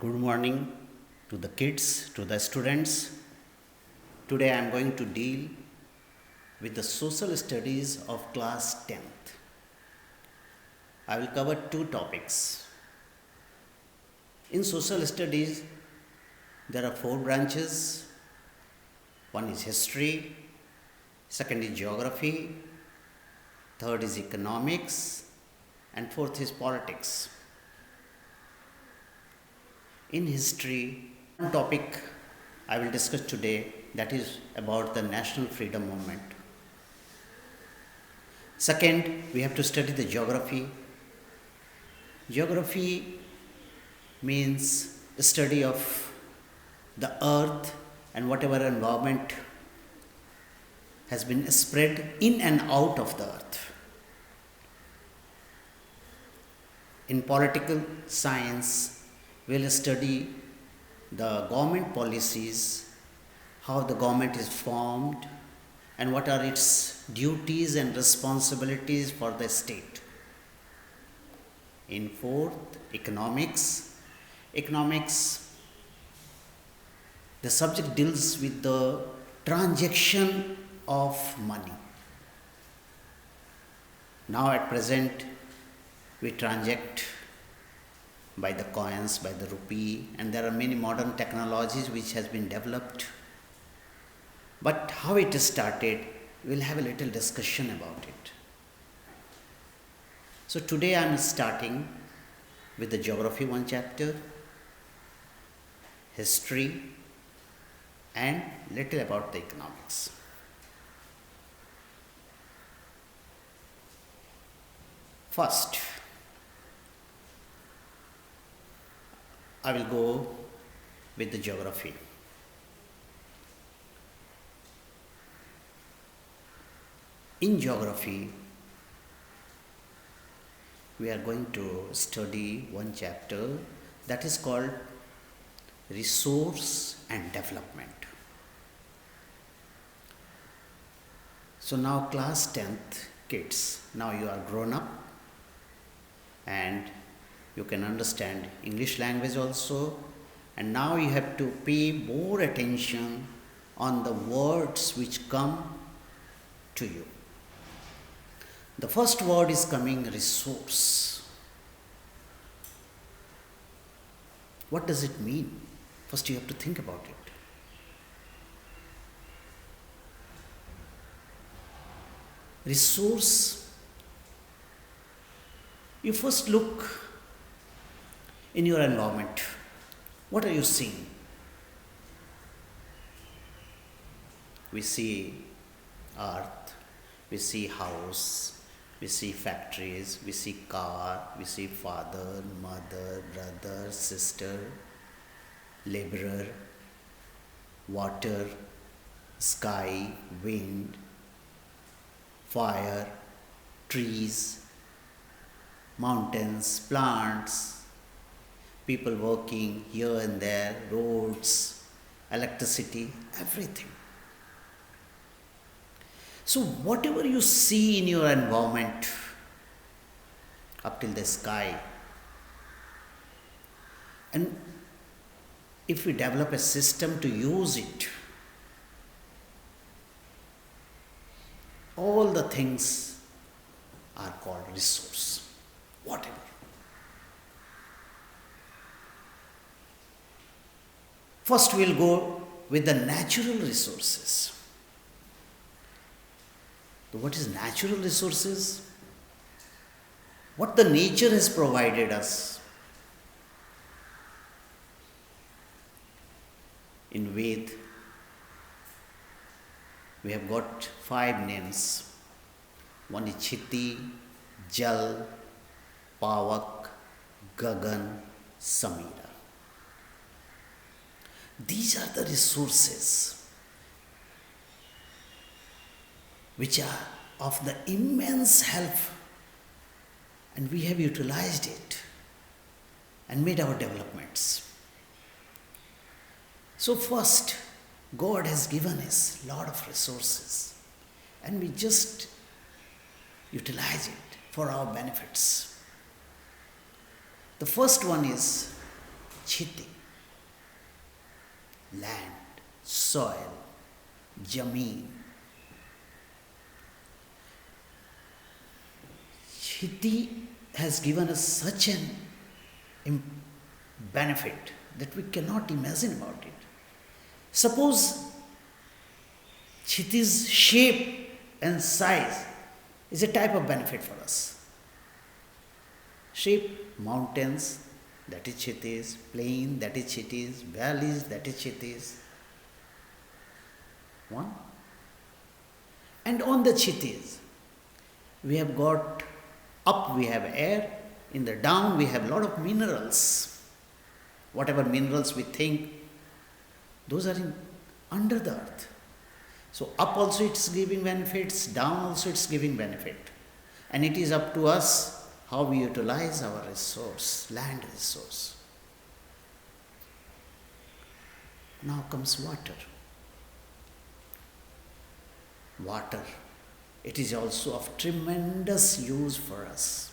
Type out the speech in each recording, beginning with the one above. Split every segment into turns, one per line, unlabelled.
Good morning to the kids, to the students. Today I am going to deal with the social studies of class 10th. I will cover two topics. In social studies, there are four branches. One is history, second is geography, third is economics, and fourth is politics. In history, one topic I will discuss today, that is about the national freedom movement. Second, we have to study the geography. Geography means a study of the earth and whatever environment has been spread in and out of the earth. In political science, we will study the government policies, how the government is formed, and what are its duties and responsibilities for the state. In fourth, economics. Economics, the subject deals with the transaction of money. Now at present, we transact by the coins, by the rupee, and there are many modern technologies which has been developed. But how it started, we'll have a little discussion about it. So today I am starting with the geography one chapter, history, and little about the economics. First, I will go with the geography. In geography, we are going to study one chapter that is called Resource and Development. So now class 10th kids, now you are grown up and you can understand English language also, and now you have to pay more attention on the words which come to you. The first word is coming, resource. What does it mean? First you have to think about it. Resource, you first look in your environment. What are you seeing? We see earth, we see house, we see factories, we see car, we see father, mother, brother, sister, laborer, water, sky, wind, fire, trees, mountains, plants, people working here and there, roads, electricity, everything. So whatever you see in your environment, up till the sky, and if we develop a system to use it, all the things are called resource, whatever. First we'll go with the natural resources. So what is natural resources? What the nature has provided us. In Ved, we have got 5 names. One is Chiti, Jal, Pavak, Gagan, Samira. These are the resources which are of the immense help, and we have utilized it and made our developments. So first, God has given us a lot of resources and we just utilize it for our benefits. The first one is chiti, land, soil, jameen. Chiti has given us such an benefit that we cannot imagine about it. Suppose Chiti's shape and size is a type of benefit for us. Shape, mountains, that is Chitis, plain, that is Chitis, valleys, that is Chitis. One. And on the Chitis, we have got up, we have air, in the down, we have a lot of minerals. Whatever minerals we think, those are under the earth. So up also it's giving benefits, down also it's giving benefit. And it is up to us how we utilize our resource, land resource. Now comes water. Water, it is also of tremendous use for us.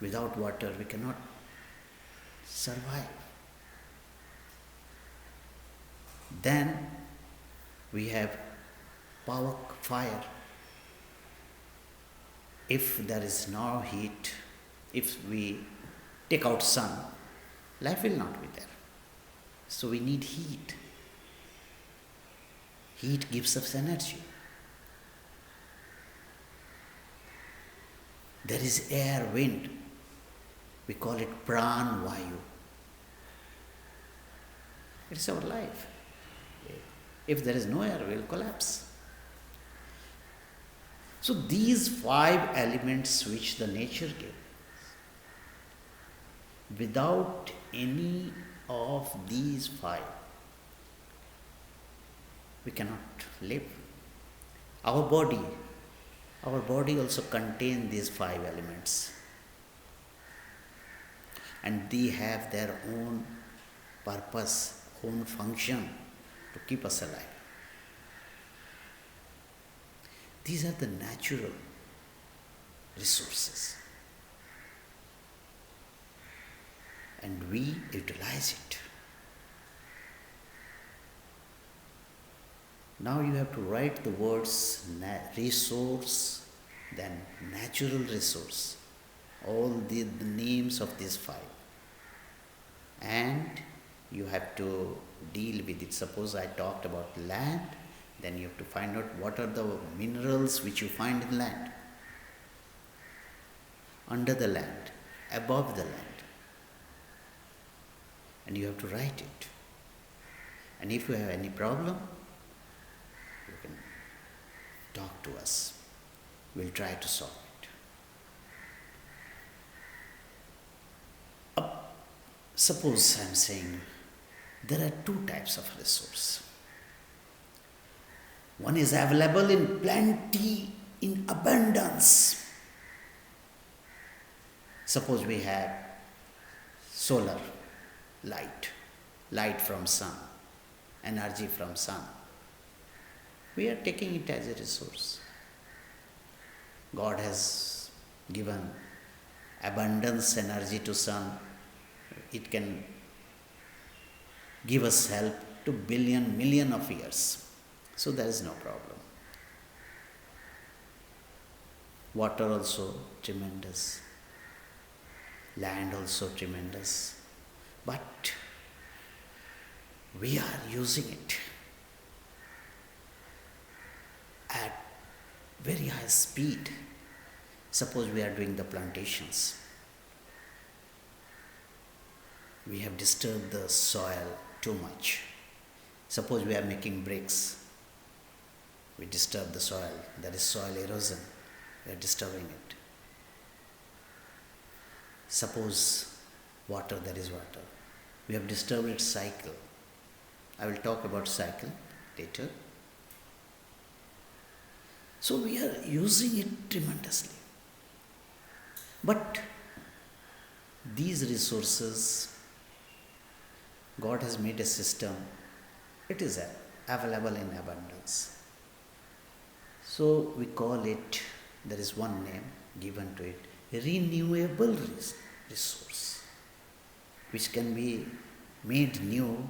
Without water we cannot survive. Then we have power, fire. If there is no heat, if we take out sun, life will not be there. So we need heat. Heat gives us energy. There is air, wind. We call it pran vayu. It's our life. If there is no air, we will collapse. So these 5 elements which the nature gives, without any of these 5, we cannot live. Our body also contains these 5 elements. And they have their own purpose, own function to keep us alive. These are the natural resources. And we utilize it. Now you have to write the words resource, then natural resource, all the names of these 5. And you have to deal with it. Suppose I talked about land, then you have to find out what are the minerals which you find in land, under the land, above the land. And you have to write it. And if you have any problem, you can talk to us. We'll try to solve it. Suppose I'm saying there are 2 types of resource. One is available in plenty, in abundance. Suppose we have solar light from sun, energy from sun. We are taking it as a resource. God has given abundance energy to sun. It can give us help to million of years. So there is no problem. Water also tremendous. Land also tremendous. But we are using it at very high speed. Suppose we are doing the plantations. We have disturbed the soil too much. Suppose we are making bricks. We disturb the soil. There is soil erosion. We are disturbing it. Suppose water, there is water. We have disturbed its cycle. I will talk about cycle later. So we are using it tremendously. But these resources, God has made a system. It is available in abundance. So we call it, there is one name given to it, renewable resource. which can be made new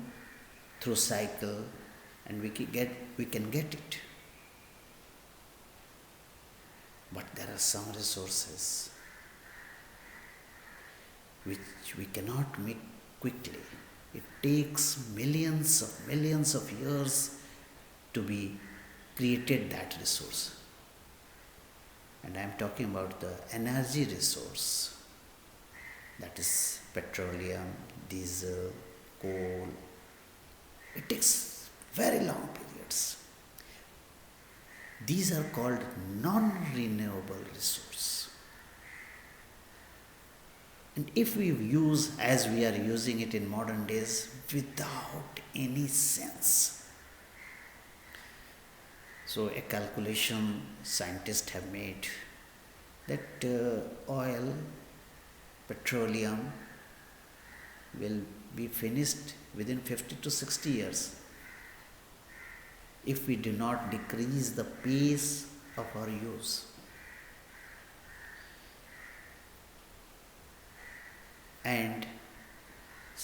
through cycle, and we can get it. But there are some resources which we cannot make quickly. It takes millions of years to be created, that resource. And I am talking about the energy resource, that is petroleum, diesel, coal. It takes very long periods. These are called non-renewable resource. And if we use as we are using it in modern days without any sense. So a calculation scientists have made that oil, petroleum will be finished within 50 to 60 years if we do not decrease the pace of our use. And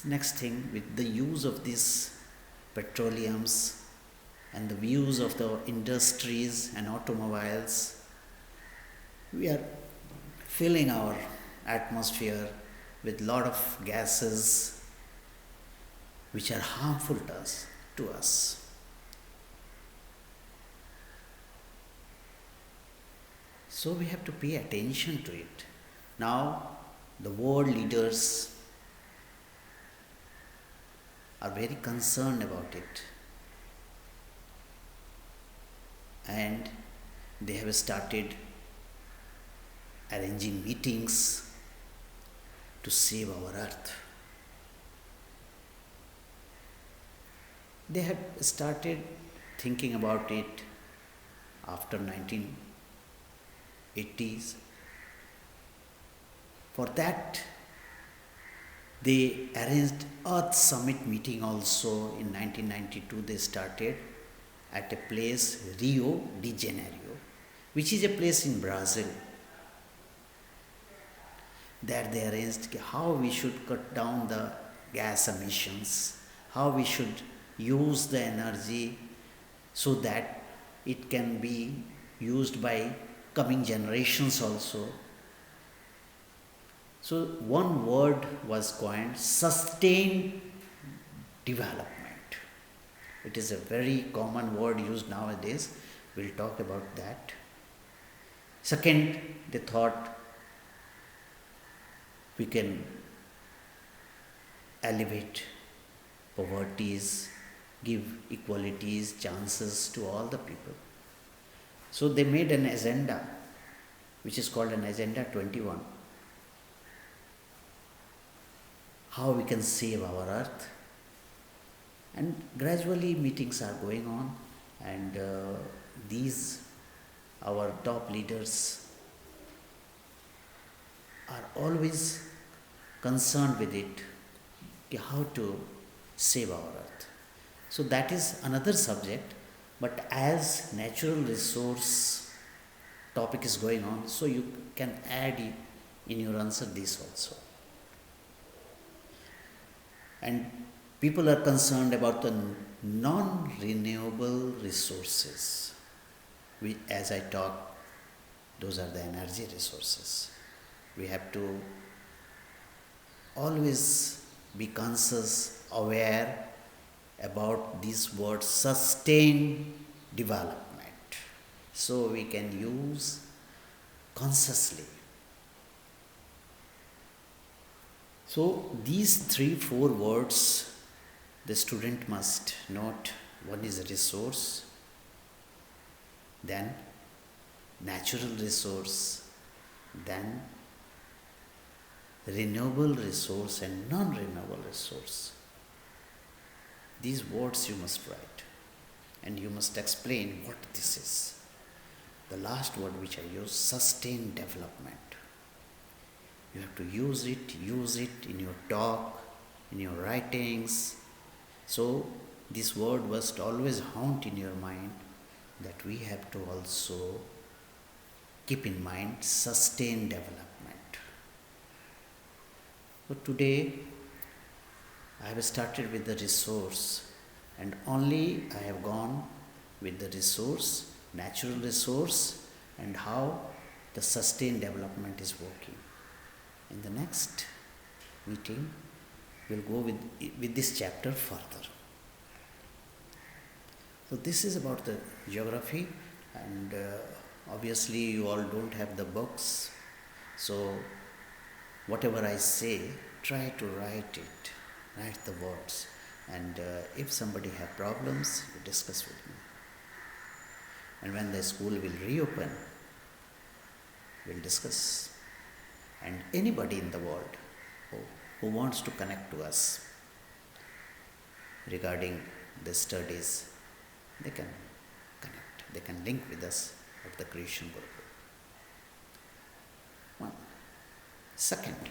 next thing, with the use of these petroleums and the use of the industries and automobiles, we are filling our atmosphere with lot of gases which are harmful to us. So we have to pay attention to it. Now, the world leaders are very concerned about it, and they have started arranging meetings to save our earth. They have started thinking about it after 1980s. For that, they arranged Earth Summit meeting also in 1992. They started at a place, Rio de Janeiro, which is a place in Brazil. There they arranged how we should cut down the gas emissions, how we should use the energy so that it can be used by coming generations also. So one word was coined, sustained development. It is a very common word used nowadays. We'll talk about that. Second, they thought we can elevate poverties, give equalities, chances to all the people. So they made an agenda, which is called an Agenda 21. How we can save our earth. And gradually meetings are going on, and our top leaders are always concerned with it, how to save our earth. So that is another subject, but as natural resource topic is going on, so you can add in your answer this also. And people are concerned about the non-renewable resources. As I talk, those are the energy resources. We have to always be conscious, aware about this word sustained development, so we can use consciously. So these 3-4 words the student must note. One is resource, then natural resource, then renewable resource and non-renewable resource. These words you must write, and you must explain what this is. The last word which I use, sustained development. You have to use it in your talk, in your writings. So this word must always haunt in your mind, that we have to also keep in mind sustained development. So today I have started with the resource, and only I have gone with the resource, natural resource, and how the sustained development is working. In the next meeting, we'll go with this chapter further. So this is about the geography, and obviously you all don't have the books, so whatever I say, try to write the words, and if somebody have problems, you discuss with me. And when the school will reopen, we'll discuss. And anybody in the world who wants to connect to us regarding the studies, they can connect, they can link with us at the Creation Gurukool. One. Second,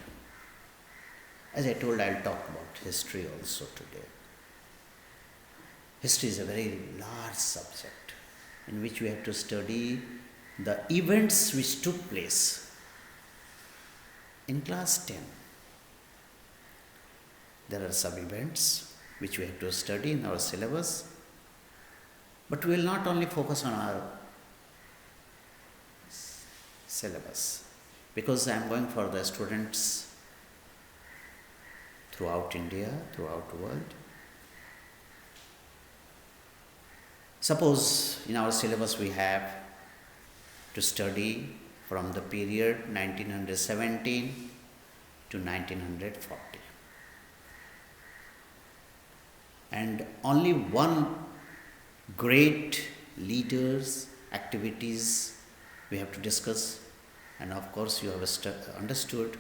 as I told, I'll talk about history also today. History is a very large subject in which we have to study the events which took place. In class 10, there are some events which we have to study in our syllabus, but we will not only focus on our syllabus, because I am going for the students throughout India, throughout the world. Suppose in our syllabus we have to study from the period 1917 to 1940. And only one great leader's activities we have to discuss, and of course you have understood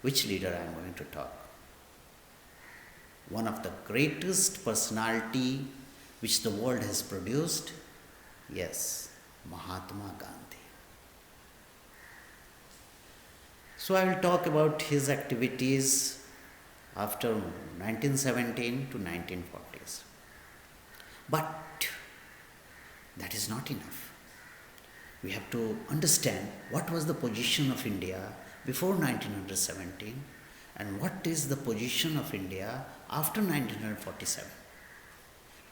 which leader I am going to talk. One of the greatest personality which the world has produced, yes, Mahatma Gandhi. So I will talk about his activities after 1917 to 1940s. But that is not enough. We have to understand what was the position of India before 1917 and what is the position of India after 1947.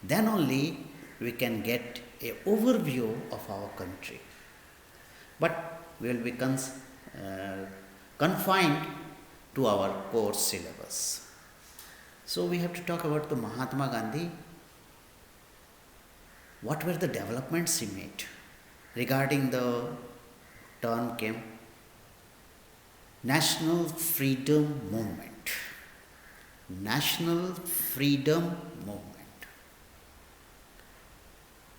Then only we can get an overview of our country. But we will be confined to our course syllabus. So we have to talk about the Mahatma Gandhi. What were the developments he made regarding the term came National Freedom Movement. National Freedom Movement.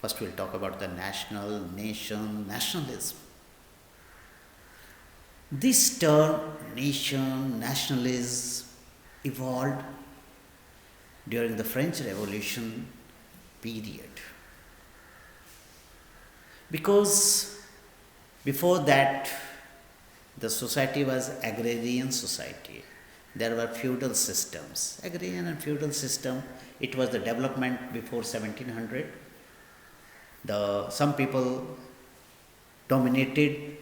First we'll talk about the nationalism. This term nationalism evolved during the French Revolution period. Because before that, the society was agrarian society. There were feudal systems. Agrarian and feudal system, it was the development before 1700. Some people dominated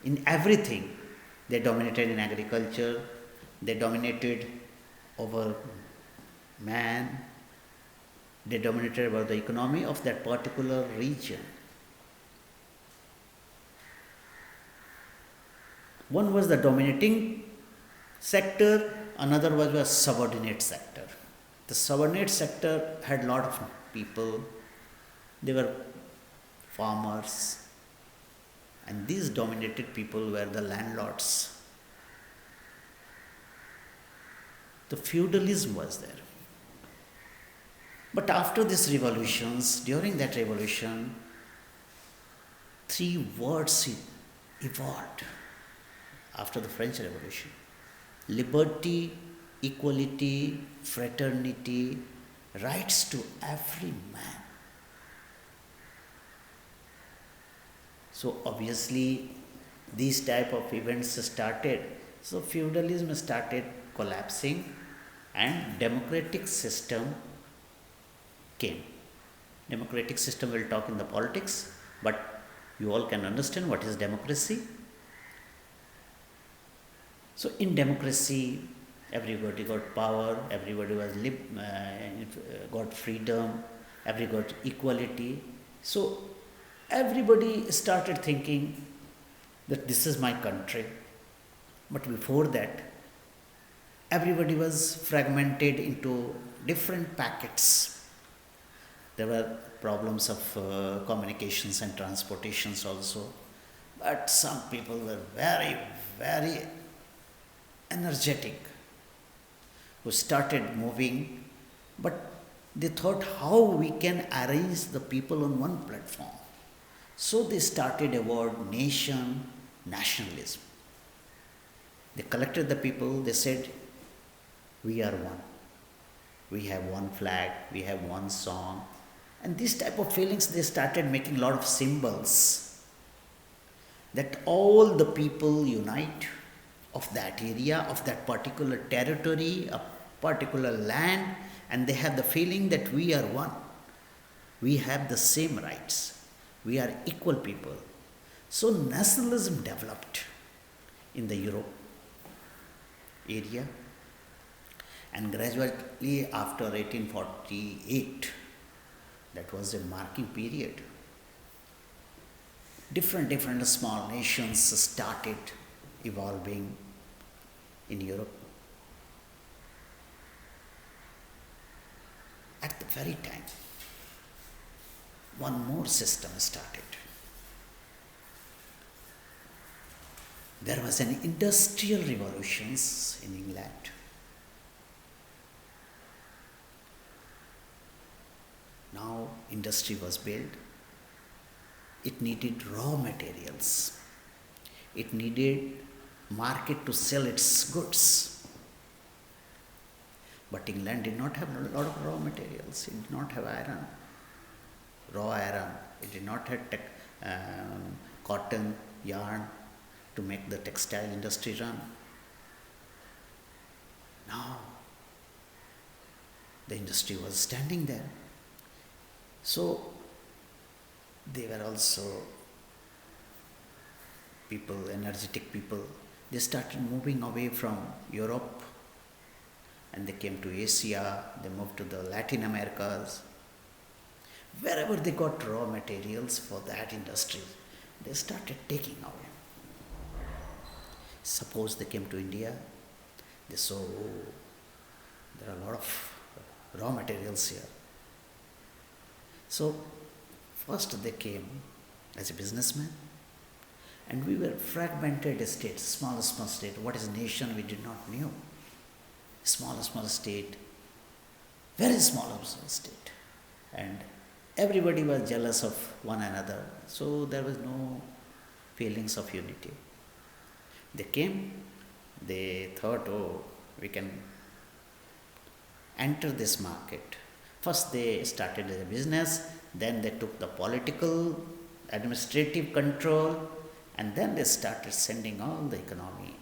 in everything. They dominated in agriculture, they dominated over man, they dominated over the economy of that particular region. One was the dominating sector, another was a subordinate sector. The subordinate sector had a lot of people, they were farmers, and these dominated people were the landlords. The feudalism was there. But after these revolutions, during that revolution, three words evolved after the French Revolution: liberty, equality, fraternity, rights to every man. So obviously these type of events started. So feudalism started collapsing and democratic system came. Democratic system will talk in the politics, but you all can understand what is democracy. So in democracy, everybody got power, everybody was got freedom, everybody got equality. So everybody started thinking that this is my country. But before that, everybody was fragmented into different packets. There were problems of communications and transportations also. But some people were very, very energetic, who started moving, but they thought how we can arrange the people on one platform. So they started a word nationalism. They collected the people, they said, we are one. We have one flag, we have one song. And these type of feelings, they started making a lot of symbols that all the people unite of that area, of that particular territory, a particular land, and they have the feeling that we are one. We have the same rights. We are equal people. So nationalism developed in the Europe area, and gradually after 1848, that was a marking period. Different small nations started evolving in Europe. At the very time, one more system started. There was an industrial revolution in England. Now industry was built. It needed raw materials. It needed market to sell its goods. But England did not have a lot of raw materials. It did not have iron, raw iron. It did not have cotton, yarn to make the textile industry run. Now, the industry was standing there. So, they were also people, energetic people. They started moving away from Europe and they came to Asia, they moved to the Latin Americas. Wherever they got raw materials for that industry, they started taking away. Suppose they came to India, they saw, oh, there are a lot of raw materials here. So, first they came as a businessman, and we were fragmented states, small state. What is a nation we did not know. Small state, very small state. And everybody was jealous of one another, so there was no feelings of unity. They came, they thought, oh, we can enter this market. First they started as a business, then they took the political, administrative control, and then they started sending all the economy,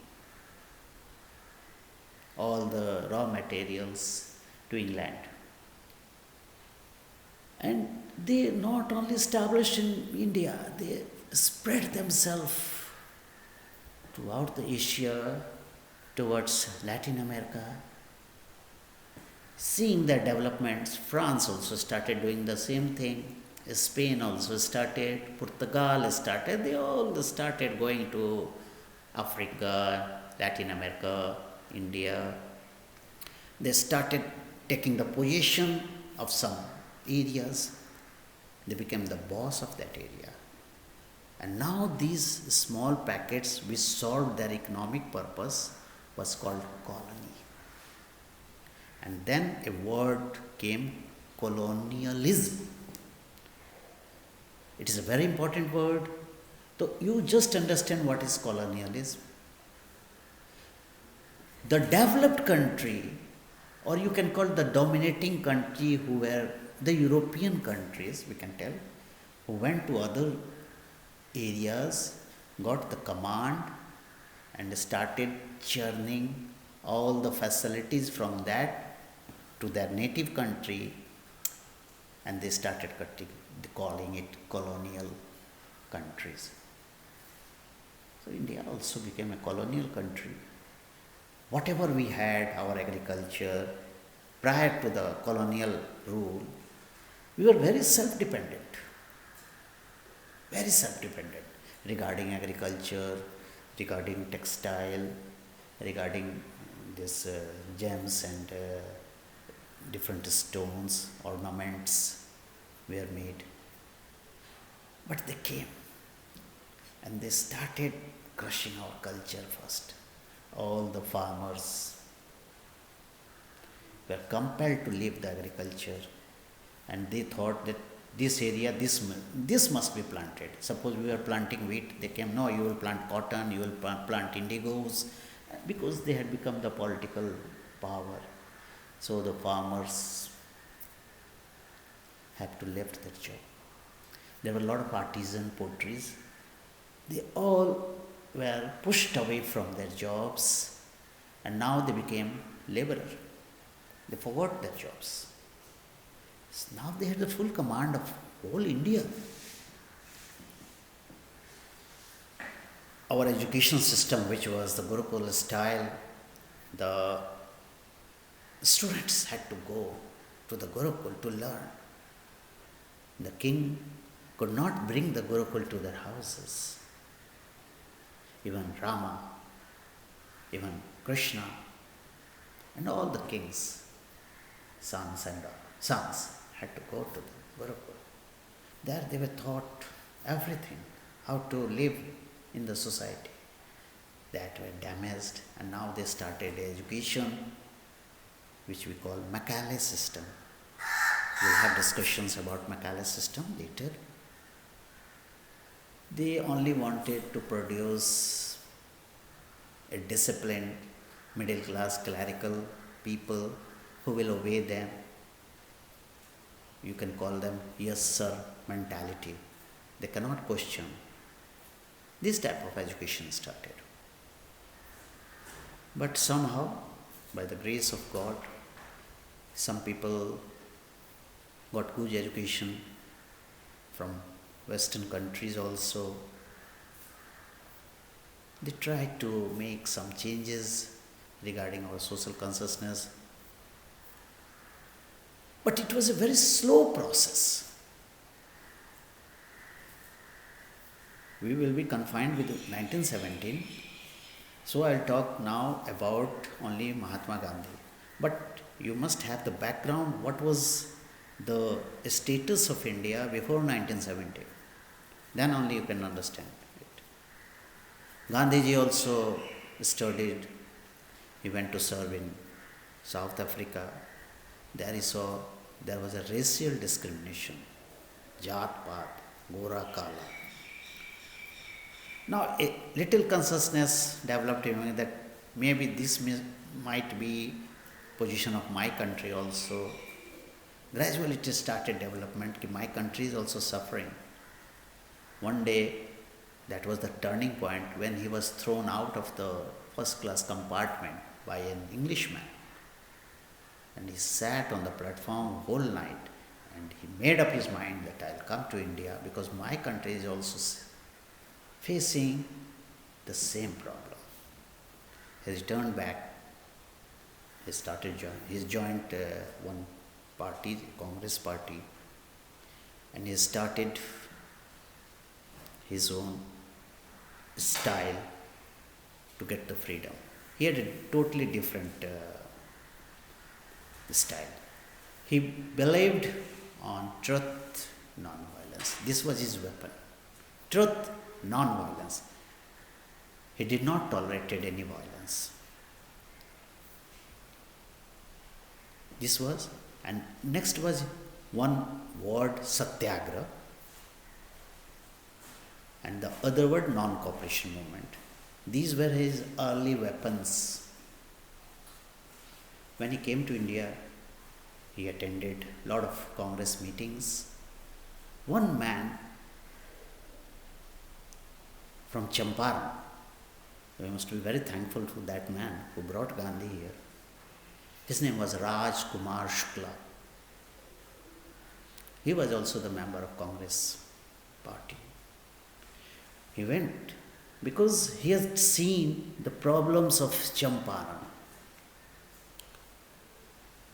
all the raw materials to England. And they not only established in India, they spread themselves throughout the Asia, towards Latin America. Seeing their developments, France also started doing the same thing. Spain also started, Portugal started, they all started going to Africa, Latin America, India. They started taking the position of some areas. They became the boss of that area. And now these small packets which solved their economic purpose was called colony. And then a word came, colonialism. It is a very important word. So you just understand what is colonialism. The developed country, or you can call the dominating country, who were the European countries, we can tell, who went to other areas, got the command and started churning all the facilities from that to their native country, and they started calling it colonial countries. So India also became a colonial country. Whatever we had, our agriculture, prior to the colonial rule, we were very self-dependent regarding agriculture, regarding textile, regarding this gems and different stones, ornaments were made. But they came and they started crushing our culture first. All the farmers were compelled to leave the agriculture, and they thought that this area, this must be planted. Suppose we were planting wheat, they came, no, you will plant cotton, you will plant indigos, because they had become the political power. So the farmers have to left their job. There were a lot of artisan poultries. They all were pushed away from their jobs, and now they became laborer. They forgot their jobs. So now they had the full command of whole India. Our education system, which was the Gurukool style, the students had to go to the Gurukool to learn. The king could not bring the Gurukool to their houses. Even Rama, even Krishna, and all the kings, sons had to go to the Gurukool. There they were taught everything, how to live in the society that were damaged, and now they started education which we call Macaulay system. We'll have discussions about Macaulay system later. They only wanted to produce a disciplined, middle class, clerical people who will obey them. You can call them yes sir mentality. They cannot question. This type of education started. But somehow, by the grace of God, some people got good education from Western countries also. They tried to make some changes regarding our social consciousness. But it was a very slow process. We will be confined with 1917. So I'll talk now about only Mahatma Gandhi. But you must have the background, what was the status of India before 1917. Then only you can understand it. Gandhiji also studied. He went to serve in South Africa. There he saw there was a racial discrimination, Jat Paat, Gora Kala. Now a little consciousness developed in me that maybe this might be position of my country also. Gradually it started development that my country is also suffering. One day, that was the turning point when he was thrown out of the first class compartment by an Englishman. And he sat on the platform whole night, and he made up his mind that I'll come to India because my country is also facing the same problem. He returned back. He joined one party, Congress party, and he started his own style to get the freedom. He had a totally different style. He believed on truth, non-violence. This was his weapon. Truth, non-violence. He did not tolerate any violence. This was, and next was one word, satyagraha, and the other word, non-cooperation movement. These were his early weapons. When he came to India, he attended a lot of Congress meetings. One man from Champaran, we must be very thankful to that man who brought Gandhi here. His name was Raj Kumar Shukla. He was also the member of Congress party. He went because he had seen the problems of Champaran.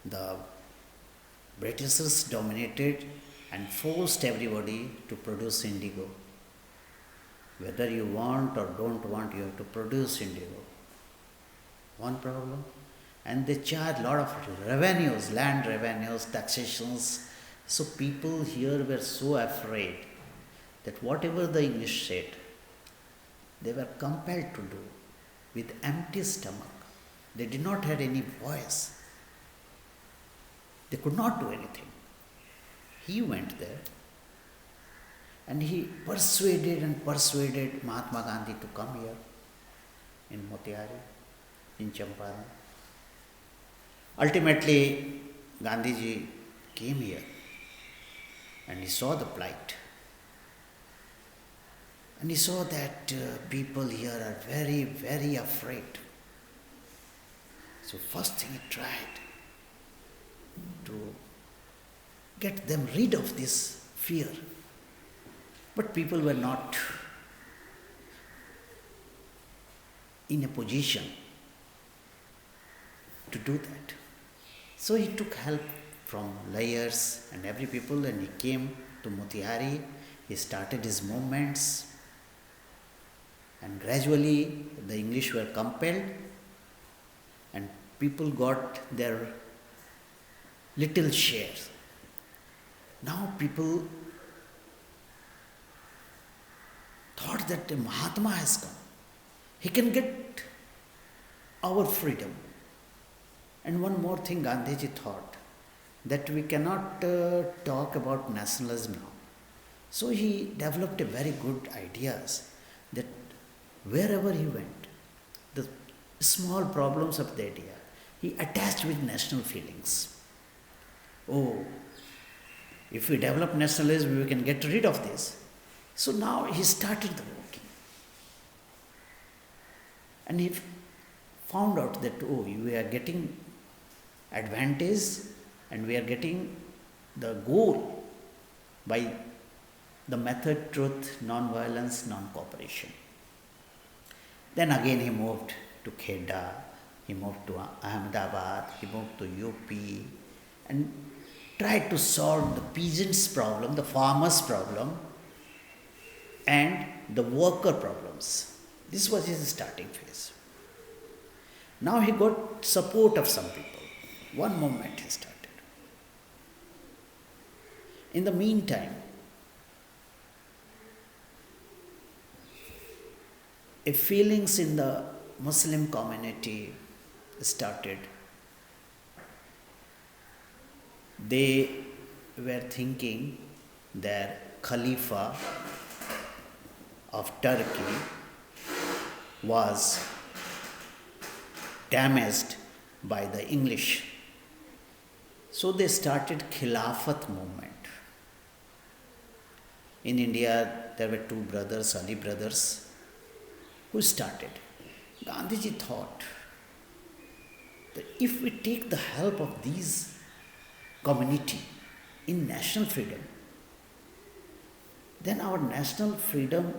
The Britishers dominated and forced everybody to produce indigo. Whether you want or don't want, you have to produce indigo. One problem. And they charge a lot of revenues, land revenues, taxations. So people here were so afraid that whatever the English said, they were compelled to do with empty stomach. They did not have any voice. They could not do anything. He went there and he persuaded Mahatma Gandhi to come here in Motihari, in Champaran. Ultimately, Gandhiji came here and he saw the plight. And he saw that people here are very, very afraid. So first thing he tried to get them rid of this fear. But people were not in a position to do that. So he took help from lawyers and every people, and he came to Motihari. He started his movements, and gradually the English were compelled and people got their little shares. Now people thought that Mahatma has come. He can get our freedom. And one more thing Gandhiji thought, that we cannot talk about nationalism now. So he developed a very good ideas that wherever he went, the small problems of the idea, he attached with national feelings. Oh, if we develop nationalism, we can get rid of this. So now he started the working. And he found out that, oh, we are getting advantage and we are getting the goal by the method, truth, non-violence, non-cooperation. Then again he moved to Kheda, he moved to Ahmedabad, he moved to UP and tried to solve the peasants' problem, the farmers' problem and the worker problems. This was his starting phase. Now he got support of some people. One movement he started. In the meantime, feelings in the Muslim community started. They were thinking that Khalifa of Turkey was damaged by the English. So they started Khilafat movement. In India, there were two brothers, Ali brothers, who started. Gandhiji thought that if we take the help of these community in national freedom, then our national freedom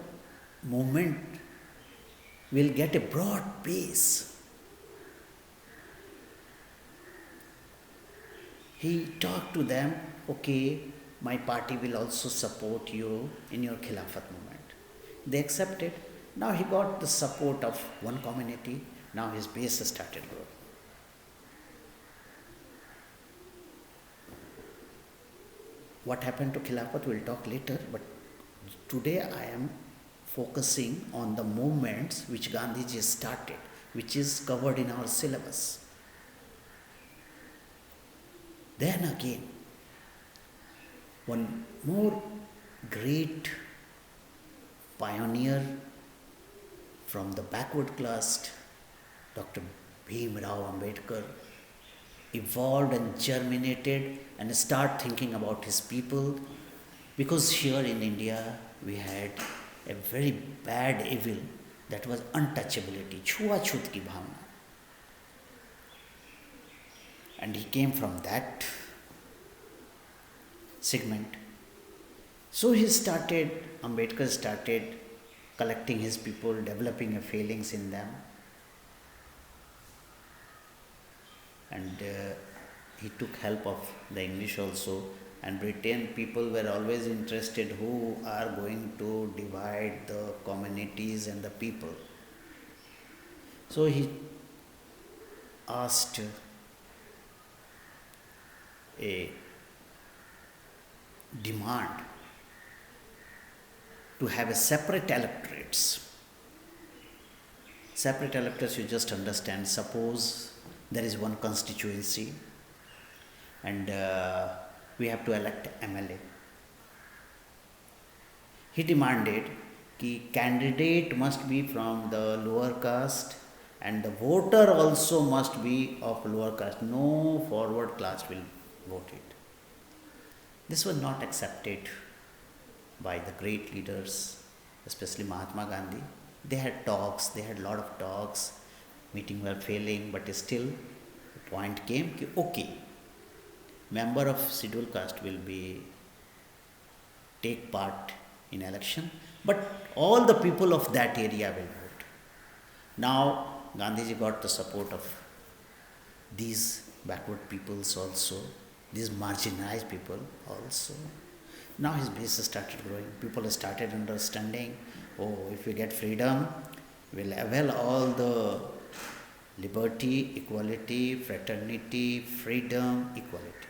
movement will get a broad base. He talked to them, okay, my party will also support you in your Khilafat movement. They accepted. Now he got the support of one community. Now his base started growing. What happened to Khilafat, we'll talk later, but today I am focusing on the movements which Gandhiji started, which is covered in our syllabus. Then again, one more great pioneer from the backward class, Dr. Bhim Rao Ambedkar, evolved and germinated and started thinking about his people, because here in India we had a very bad evil that was untouchability, छुआछूत की भावना. And he came from that segment. So Ambedkar started collecting his people, developing a feelings in them. And he took help of the English also, and Britain people were always interested who are going to divide the communities and the people. So he asked a demand to have a separate electorates. Separate electorates, you just understand. Suppose there is one constituency and we have to elect MLA. He demanded that candidate must be from the lower caste and the voter also must be of lower caste. No forward class will vote it. This was not accepted by the great leaders, especially Mahatma Gandhi. They had talks, they had a lot of talks, meetings were failing, but still the point came कि okay, member of scheduled caste will be take part in election, but all the people of that area will vote. Now Gandhiji got the support of these backward peoples also, these marginalized people also. Now his base started growing. People started understanding, oh, if we get freedom, we'll avail all the liberty, equality, fraternity, freedom, equality.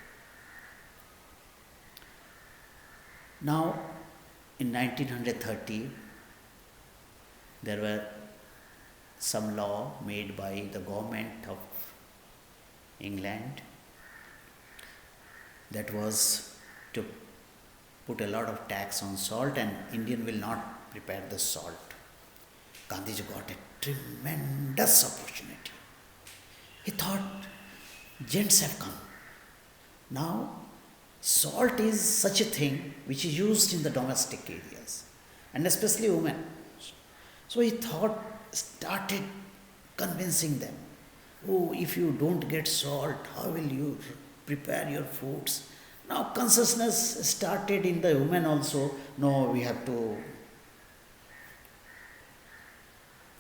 Now, in 1930, there were some law made by the government of England that was to put a lot of tax on salt, and Indian will not prepare the salt. Gandhiji got a tremendous opportunity. He thought, gents have come. Now, salt is such a thing which is used in the domestic areas, and especially women. So he thought, started convincing them, oh, if you don't get salt, how will you prepare your foods? Now consciousness started in the women also. No, we have to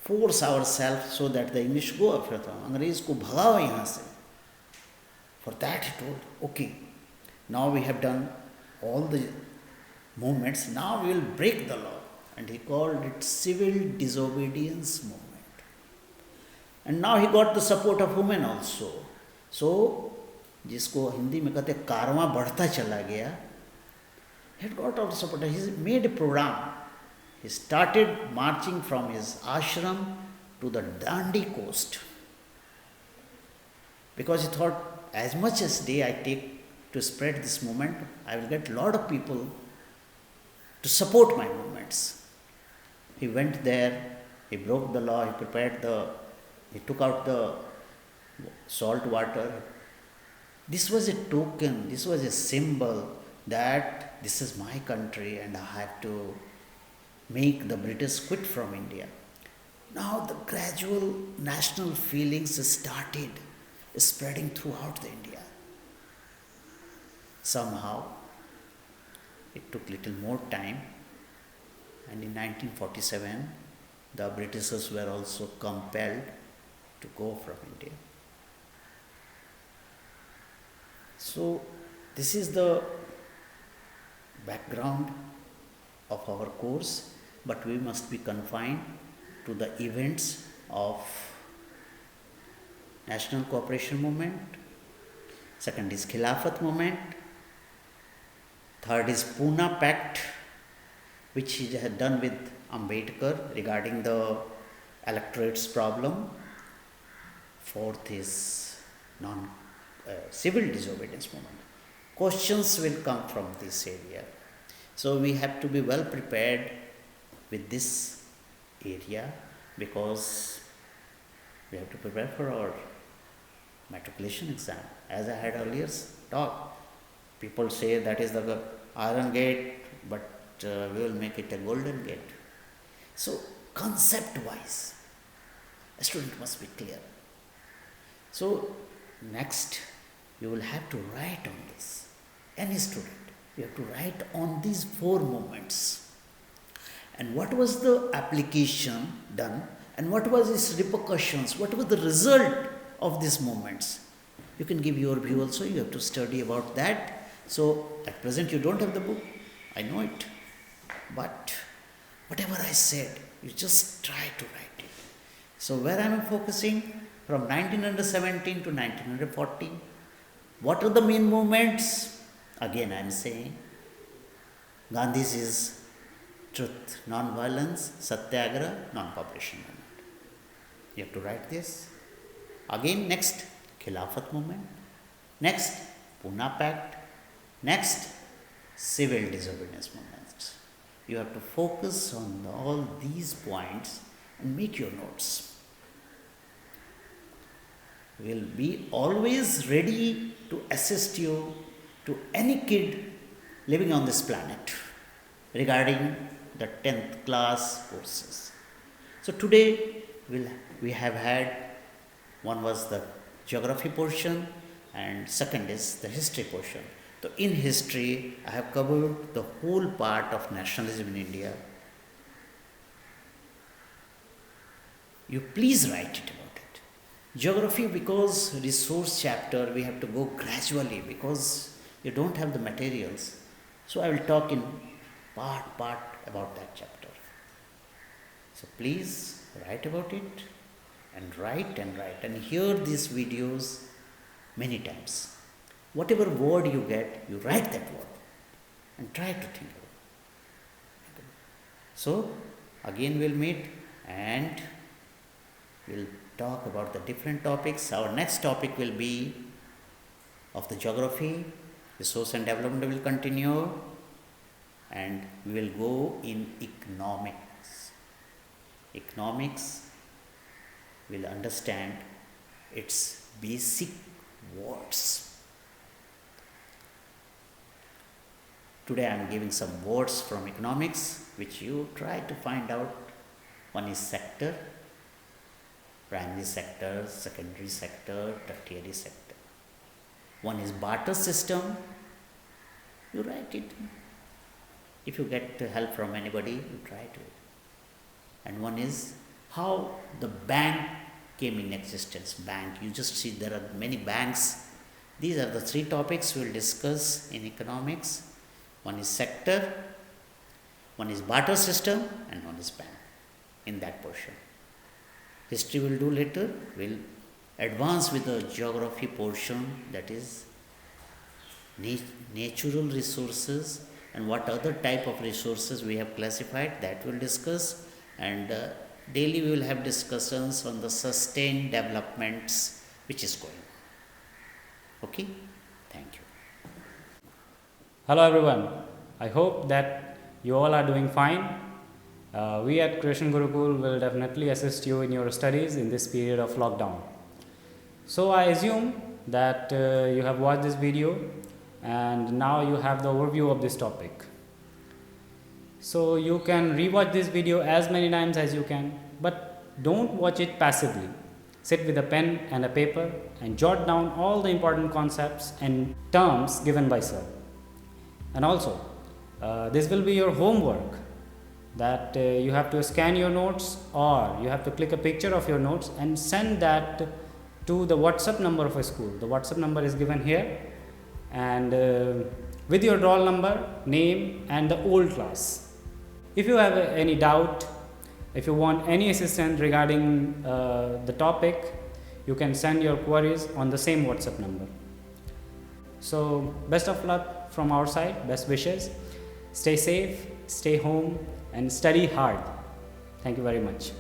force ourselves so that the English go after them. अंग्रेज को भगाओ यहाँ से. For that he told, okay, now we have done all the movements, now we will break the law. And he called it civil disobedience movement. And now he got the support of women also. So जिसको हिंदी में कहते कारवां बढ़ता चला गया, he had got all support. He made a program. He started marching from his ashram to the Dandi coast, because he thought, as much as day I take to spread this movement, I will get a lot of people to support my movements. He went there, he broke the law, he took out the salt water. This was a token, this was a symbol that this is my country and I have to make the British quit from India. Now the gradual national feelings started spreading throughout the India. Somehow, it took little more time, and in 1947, the Britishers were also compelled to go from India. So, this is the background of our course, but we must be confined to the events of National Cooperation Movement. Second is Khilafat movement. Third is Pune Pact, which he had done with Ambedkar regarding the electorate's problem. Fourth is civil disobedience movement. Questions will come from this area. So we have to be well prepared with this area, because we have to prepare for our matriculation exam. As I had earlier talked, people say that is the iron gate, but we will make it a golden gate. So concept-wise, a student must be clear. So next, you will have to write on this. Any student, you have to write on these four movements. And what was the application done, and what was its repercussions, what was the result of these movements. You can give your view also, you have to study about that. So at present you don't have the book, I know it. But whatever I said, you just try to write it. So where I am focusing from 1917 to 1914, what are the main movements? Again I am saying, Gandhi's is truth, non-violence, satyagraha, non-cooperation movement. You have to write this. Again next, Khilafat movement. Next, Pune Pact. Next, civil disobedience movements. You have to focus on all these points and make your notes. We will be always ready to assist you to any kid living on this planet regarding the 10th class courses. So today we have had, one was the geography portion and second is the history portion. So in history, I have covered the whole part of nationalism in India. You please write it about it. Geography, because resource chapter, we have to go gradually because you don't have the materials. So I will talk in part about that chapter. So please write about it and write and hear these videos many times. Whatever word you get, you write that word and try to think about it. So again we'll meet and we'll talk about the different topics. Our next topic will be of the geography, resource and development will continue, and we will go in economics. Economics will understand its basic words. Today I am giving some words from economics which you try to find out. One is sector, primary sector, secondary sector, tertiary sector. One is barter system, you write it. If you get help from anybody, you try to. And one is how the bank came in existence. Bank, you just see there are many banks. These are the three topics we will discuss in economics. One is sector, one is barter system, and one is bank in that portion. History will do later. We will advance with the geography portion, that is natural resources and what other type of resources we have classified, that we will discuss. And daily we will have discussions on the sustained developments which is going on. Okay? Thank you.
Hello everyone, I hope that you all are doing fine. We at Christian Gurukool will definitely assist you in your studies in this period of lockdown. So I assume that you have watched this video and now you have the overview of this topic. So you can rewatch this video as many times as you can, but don't watch it passively. Sit with a pen and a paper and jot down all the important concepts and terms given by sir. And also, this will be your homework, that you have to scan your notes or you have to click a picture of your notes and send that to the WhatsApp number of a school. The WhatsApp number is given here, and with your roll number, name and the old class. If you have any doubt, if you want any assistance regarding the topic, you can send your queries on the same WhatsApp number. So best of luck from our side, best wishes. Stay safe, stay home and study hard. Thank you very much.